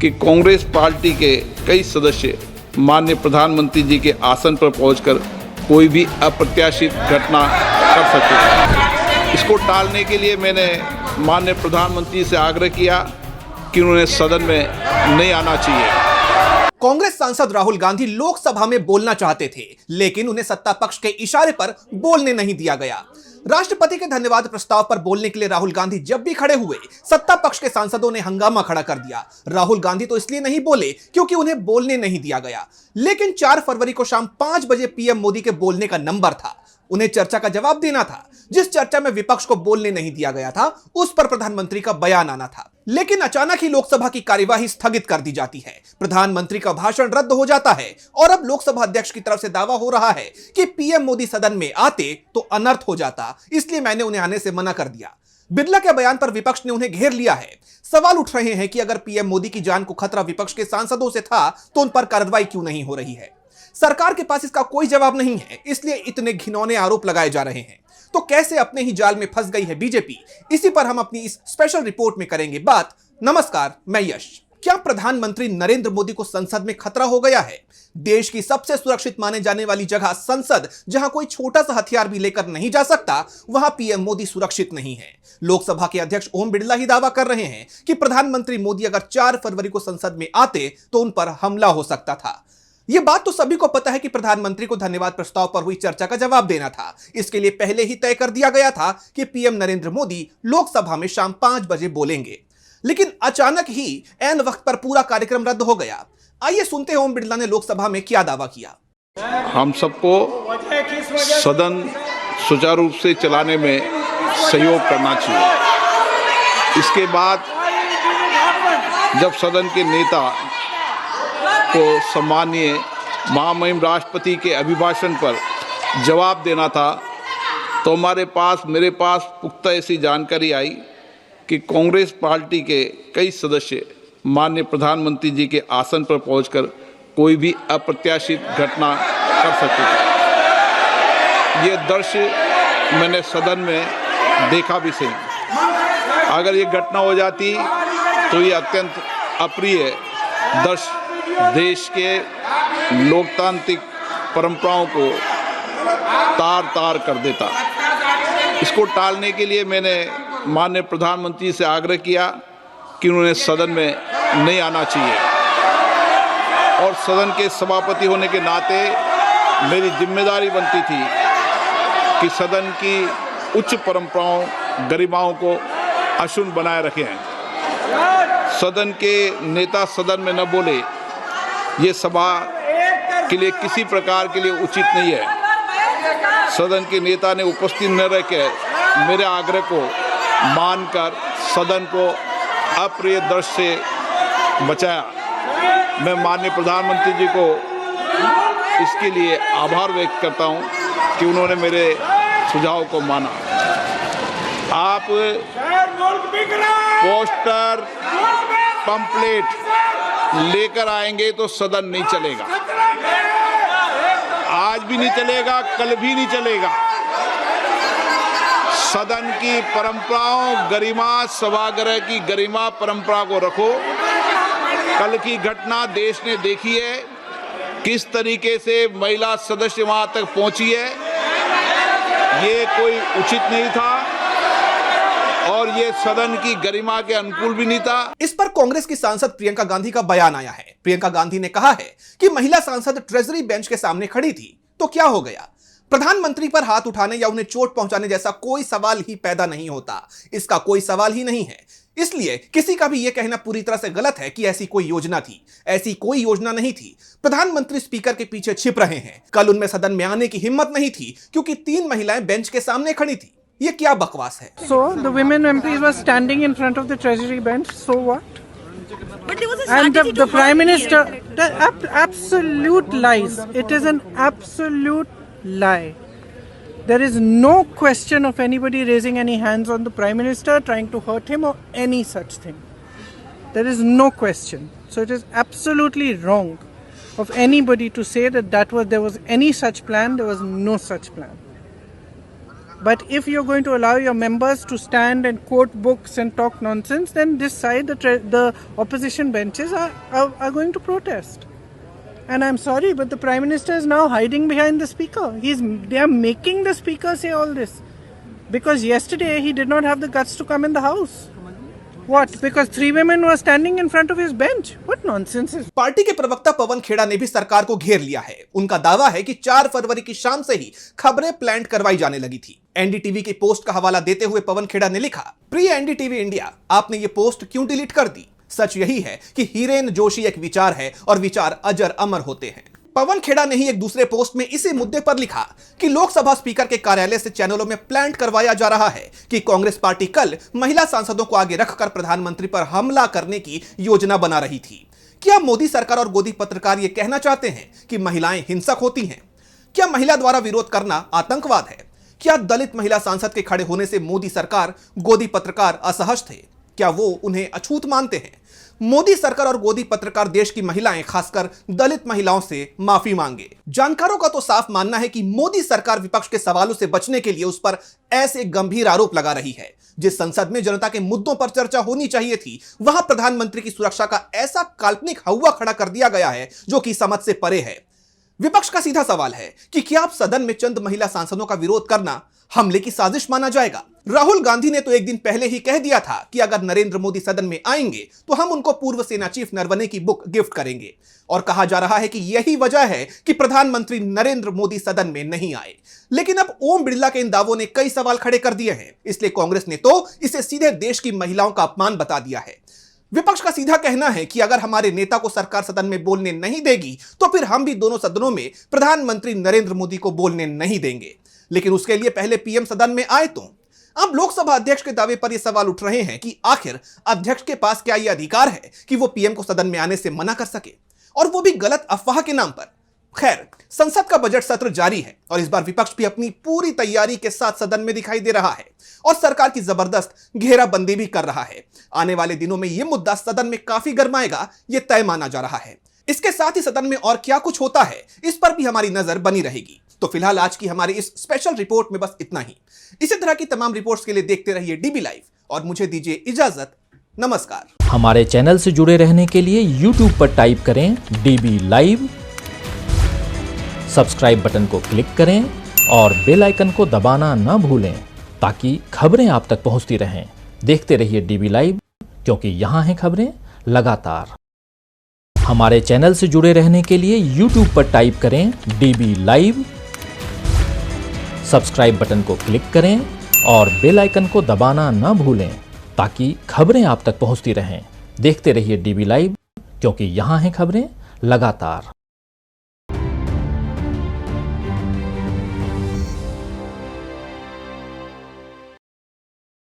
कि कांग्रेस पार्टी के कई सदस्य माननीय प्रधानमंत्री जी के आसन पर पहुंचकर कोई भी अप्रत्याशित घटना कर सकते हैं। इसको टालने के लिए मैंने माननीय प्रधानमंत्री से आग्रह किया कि उन्हें सदन में नहीं आना चाहिए। कांग्रेस सांसद राहुल गांधी लोकसभा में बोलना चाहते थे, लेकिन उन्हें सत्ता पक्ष के इशारे पर बोलने नहीं दिया गया। राष्ट्रपति के धन्यवाद प्रस्ताव पर बोलने के लिए राहुल गांधी जब भी खड़े हुए, सत्ता पक्ष के सांसदों ने हंगामा खड़ा कर दिया। राहुल गांधी तो इसलिए नहीं बोले क्योंकि उन्हें बोलने नहीं दिया गया, लेकिन 4 फरवरी को शाम 5 बजे पीएम मोदी के बोलने का नंबर था। उन्हें चर्चा का जवाब देना था। जिस चर्चा में विपक्ष को बोलने नहीं दिया गया था, उस पर प्रधानमंत्री का बयान आना था। लेकिन अचानक ही लोकसभा की कार्यवाही स्थगित कर दी जाती है। प्रधानमंत्री का भाषण रद्द हो जाता है और अब लोकसभा अध्यक्ष की तरफ से दावा हो रहा है कि पीएम मोदी सदन में आते तो अनर्थ हो जाता, इसलिए मैंने उन्हें आने से मना कर दिया। बिरला के बयान पर विपक्ष ने उन्हें घेर लिया है। सवाल उठ रहे हैं कि अगर पीएम मोदी की जान को खतरा विपक्ष के सांसदों से था, तो उन पर कार्रवाई क्यों नहीं हो रही है? सरकार के पास इसका कोई जवाब नहीं है, इसलिए इतने घिनौने आरोप लगाए जा रहे हैं। तो कैसे अपने ही जाल में फंस गई है बीजेपी? इसी पर हम अपनी इस स्पेशल रिपोर्ट में करेंगे बात। नमस्कार, मैं यश। क्या प्रधानमंत्री नरेंद्र मोदी को संसद में खतरा हो गया है? देश की सबसे सुरक्षित माने जाने वाली जगह संसद, जहां कोई छोटा सा हथियार भी लेकर नहीं जा सकता, वहां पीएम मोदी सुरक्षित नहीं है। लोकसभा के अध्यक्ष ओम बिरला ही दावा कर रहे हैं कि प्रधानमंत्री मोदी अगर 4 फरवरी को संसद में आते तो उन पर हमला हो सकता था। यह बात तो सभी को पता है कि प्रधानमंत्री को धन्यवाद प्रस्ताव पर हुई चर्चा का जवाब देना था। इसके लिए पहले ही तय कर दिया गया था कि पीएम नरेंद्र मोदी लोकसभा में शाम 5 बजे बोलेंगे, लेकिन अचानक ही ऐन वक्त पर पूरा कार्यक्रम रद्द हो गया। आइए सुनते हैं ओम बिरला ने लोकसभा में क्या दावा किया। हम सबको सदन सुचारू रूप से चलाने में सहयोग करना चाहिए। इसके बाद जब सदन के नेता को सम्माननीय महामहिम राष्ट्रपति के अभिभाषण पर जवाब देना था, तो मेरे पास पुख्ता ऐसी जानकारी आई कि कांग्रेस पार्टी के कई सदस्य माननीय प्रधानमंत्री जी के आसन पर पहुंचकर कोई भी अप्रत्याशित घटना कर सकते थे। ये दृश्य मैंने सदन में देखा भी सही। अगर ये घटना हो जाती तो ये अत्यंत अप्रिय दृश्य देश के लोकतांत्रिक परंपराओं को तार-तार कर देता। इसको टालने के लिए मैंने माननीय प्रधानमंत्री से आग्रह किया कि उन्हें सदन में नहीं आना चाहिए, और सदन के सभापति होने के नाते मेरी जिम्मेदारी बनती थी कि सदन की उच्च परंपराओं, गरिमाओं को अक्षुण्ण बनाए रखें। सदन के नेता सदन में न बोले, ये सभा के लिए किसी प्रकार के लिए उचित नहीं है। सदन के नेता ने उपस्थित न रहकर मेरे आग्रह को मानकर सदन को अप्रिय दृश्य से बचाया। मैं माननीय प्रधानमंत्री जी को इसके लिए आभार व्यक्त करता हूं कि उन्होंने मेरे सुझाव को माना। आप पोस्टर, पंपलेट लेकर आएंगे तो सदन नहीं चलेगा। आज भी नहीं चलेगा, कल भी नहीं चलेगा। सदन की परंपराओं, गरिमा, सभागृह की गरिमा परंपरा को रखो। कल की घटना देश ने देखी है, किस तरीके से महिला सदस्य वहां तक पहुंची है। ये कोई उचित नहीं था और ये सदन की गरिमा के अनुकूल भी नहीं था। इस पर कांग्रेस की सांसद प्रियंका गांधी का बयान आया है। प्रियंका गांधी ने कहा है कि महिला सांसद ट्रेजरी बेंच के सामने खड़ी थी तो क्या हो गया? प्रधानमंत्री पर हाथ उठाने या उन्हें चोट पहुंचाने जैसा कोई सवाल ही पैदा नहीं होता। इसका कोई सवाल ही नहीं है। इसलिए किसी का भी यह कहना पूरी तरह से गलत है कि ऐसी कोई योजना थी। ऐसी कोई योजना नहीं थी। प्रधानमंत्री स्पीकर के पीछे छिप रहे हैं। कल उनमें सदन में आने की हिम्मत नहीं थी क्योंकि 3 महिलाएं बेंच के सामने खड़ी थी। ये क्या बकवास है? So the women MPs were standing in front of the Treasury bench. So what? But there was a And strategy the to Prime hide Minister, the absolute lies. It is an absolute lie. There is no question of anybody raising any hands on the Prime Minister, trying to hurt him or any such thing. There is no question. So it is absolutely wrong of anybody to say that there was any such plan. There was no such plan. But if you're going to allow your members to stand and quote books and talk nonsense, then this side, the opposition benches are going to protest. And I'm sorry, but the Prime Minister is now hiding behind the Speaker. They are making the Speaker say all this. Because yesterday he did not have the guts to come in the House. What? Because 3 women were standing in front of his bench? What nonsense is? Party के प्रवक्ता पवन खेड़ा ने भी सरकार को घेर लिया है। उनका दावा है कि 4 फरवरी की शाम से ही खबरें प्लांट करवाई जाने लगी थी। एनडीटीवी की पोस्ट का हवाला देते हुए पवन खेड़ा ने लिखा, प्रिय एनडीटीवी इंडिया, आपने ये पोस्ट क्यों डिलीट कर दी? सच यही है कि हीरेन जोशी एक विचार है और विचार अजर अमर होते हैं। पवन खेड़ा ने ही एक दूसरे पोस्ट में इसी मुद्दे पर लिखा कि लोकसभा स्पीकर के कार्यालय से चैनलों में प्लांट करवाया जा रहा है कि कांग्रेस पार्टी कल महिला सांसदों को आगे रखकर प्रधानमंत्री पर हमला करने की योजना बना रही थी। क्या मोदी सरकार और गोदी पत्रकार यह कहना चाहते हैं कि महिलाएं हिंसक होती हैं? क्या महिला द्वारा विरोध करना आतंकवाद है? क्या दलित महिला सांसद के खड़े होने से मोदी सरकार, गोदी पत्रकार असहज थे? क्या वो उन्हें अछूत मानते हैं? मोदी सरकार और गोदी पत्रकार देश की महिलाएं, खासकर दलित महिलाओं से माफी मांगे। जानकारों का तो साफ मानना है कि मोदी सरकार विपक्ष के सवालों से बचने के लिए उस पर ऐसे गंभीर आरोप लगा रही है। जिस संसद में जनता के मुद्दों पर चर्चा होनी चाहिए थी, वहां प्रधानमंत्री की सुरक्षा का ऐसा काल्पनिक हौवा खड़ा कर दिया गया है जो कि समझ से परे है। विपक्ष का सीधा सवाल है कि क्या आप सदन में चंद महिला सांसदों का विरोध करना हमले की साजिश माना जाएगा? राहुल गांधी ने तो एक दिन पहले ही कह दिया था कि अगर नरेंद्र मोदी सदन में आएंगे तो हम उनको पूर्व सेना चीफ नरवणे की बुक गिफ्ट करेंगे। और कहा जा रहा है कि यही वजह है कि प्रधानमंत्री नरेंद्र मोदी सदन में नहीं आए। लेकिन अब ओम बिरला के इन दावों ने कई सवाल खड़े कर दिए हैं, इसलिए कांग्रेस ने तो इसे सीधे देश की महिलाओं का अपमान बता दिया है। विपक्ष का सीधा कहना है कि अगर हमारे नेता को सरकार सदन में बोलने नहीं देगी तो फिर हम भी दोनों सदनों में प्रधानमंत्री नरेंद्र मोदी को बोलने नहीं देंगे। लेकिन उसके लिए पहले पीएम सदन में आए तो। अब लोकसभा अध्यक्ष के दावे पर यह सवाल उठ रहे हैं कि आखिर अध्यक्ष के पास क्या यह अधिकार है कि वो पीएम को सदन में आने से मना कर सके, और वो भी गलत अफवाह के नाम पर। खैर, संसद का बजट सत्र जारी है और इस बार विपक्ष भी अपनी पूरी तैयारी के साथ सदन में दिखाई दे रहा है और सरकार की जबरदस्त घेराबंदी भी कर रहा है। आने वाले दिनों में यह मुद्दा सदन में काफी गर्माएगा, यह तय माना जा रहा है। इसके साथ ही सदन में और क्या कुछ होता है, इस पर भी हमारी नजर बनी रहेगी। तो फिलहाल आज की हमारी इस स्पेशल रिपोर्ट में बस इतना ही। इसी तरह की तमाम रिपोर्ट्स के लिए देखते रहिए डीबी लाइव और मुझे दीजिए इजाजत। नमस्कार। हमारे चैनल से जुड़े रहने के लिए YouTube पर टाइप करें डीबी लाइव, सब्सक्राइब बटन को क्लिक करें और बेल आइकन को दबाना ना भूलें ताकि खबरें आप तक पहुंचती रहें। देखते रहिए डीबी लाइव, क्योंकि यहाँ हैं खबरें लगातार। हमारे चैनल से जुड़े रहने के लिए YouTube पर टाइप करें डीबी लाइव, सब्सक्राइब बटन को क्लिक करें और बेल आइकन को दबाना ना भूलें ताकि खबरें आप तक पहुंचती रहें। देखते रहिए डीबी लाइव, क्योंकि यहाँ हैं खबरें लगातार।